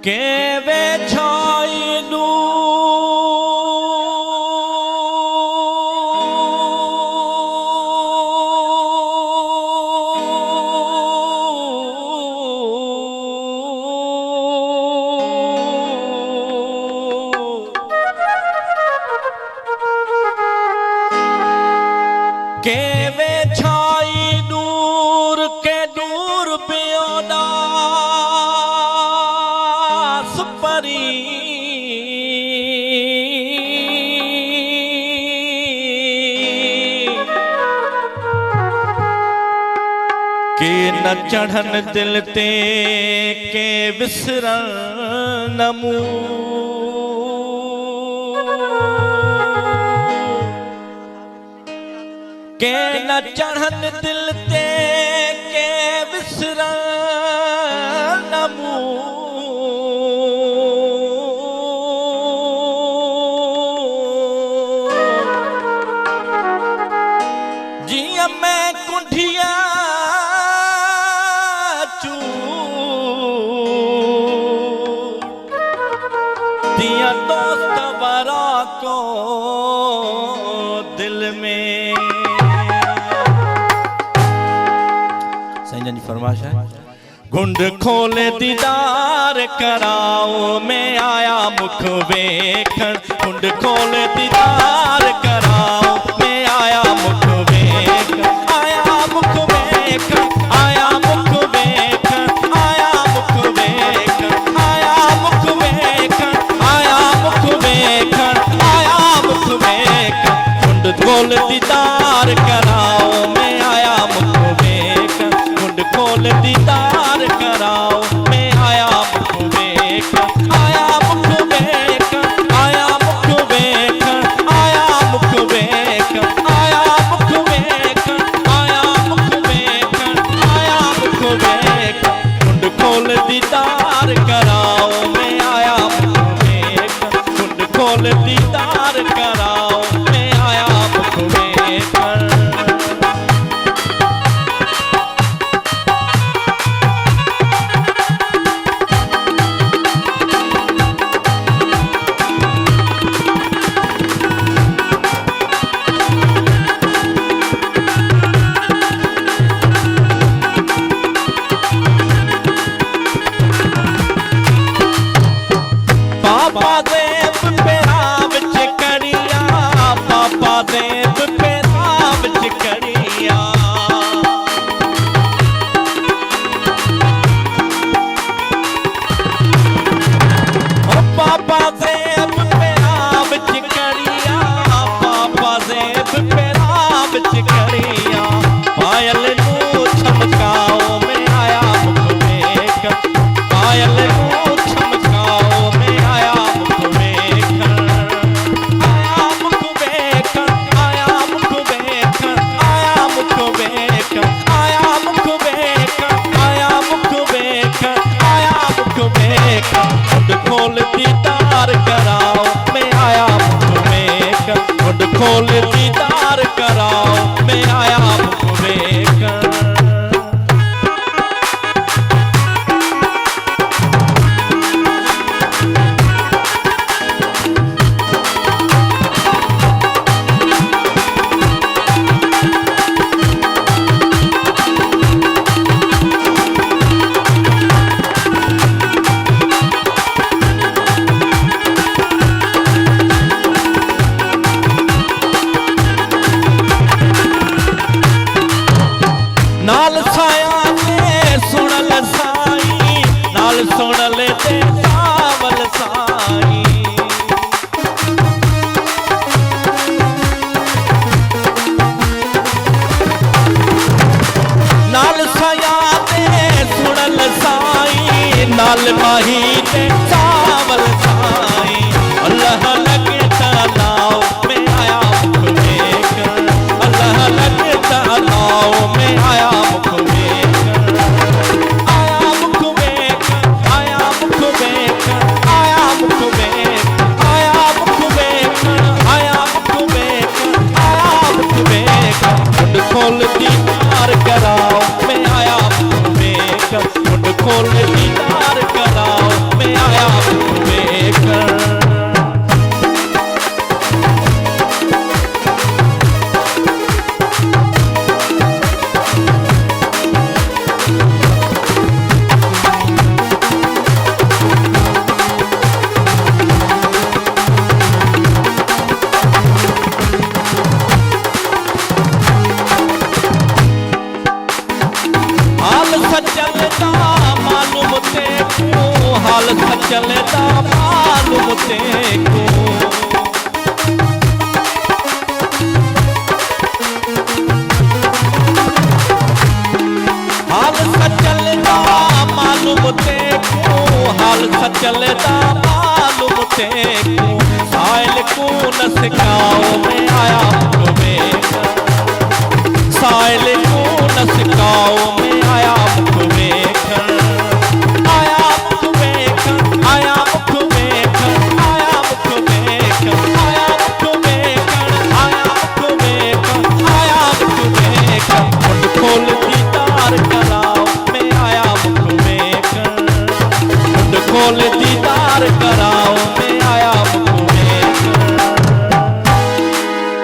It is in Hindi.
के वे छाई दू के वे छाई दूर के दूर पियोदा के न चढ़न दिल ते के विसरण नमू के न चढ़न दिल ते के विसरण नमू जिया मैं कुंठिया दिया दोस्त बरा को दिल में संजन जी फरमाइश है घुंड खोले दीदार कराओ मैं आया मुख वेखण घुंड खोले दीदार कराओ मैं आया मुख वेखण आया मुख वेखण आया मुख वेखण आया मुख वेखण आया मुख वेखण आया मुख वेखण आया मुख वेखण घुंड खोल दीदार कराओ मैं आया मुख वेखण घुंड खोल दीदार कराओ मैं आया मुख वेखण आया मुख वेखण आया मुख वेखण आया मुख वेखण आया मुख वेखण आया मुख वेखण आया मुख वेखण घुंड खोल दीदार कराओ मैं आया मुख वेखण घुंड खोल दीदार कराओ मैं आया मुख वेखण पापा देव पे राम चिकड़िया पापा देव पे राम चिकड़िया पापा देव पे राम चिकड़िया पापा देव पे राम चिकड़िया पायल नू चमकाओ मैं आया मुख वेखण पायल नू चमकाओ मैं आया मुख वेखण आया मुख वेखण आया मुख वेखण आया मुख वेखण आया मुख वेखण आया मुख वेखण आया मुख वेखण घुंड खोल दीदार कराओ मैं आया मुख वेखण घुंड खोल दीदार कराओ मैं आया मुख वेखण सचलदा मालूम तेको हाल सचलदा मालूम तेको हाल सचलदा मालूम तेको साइल को न सिखाओ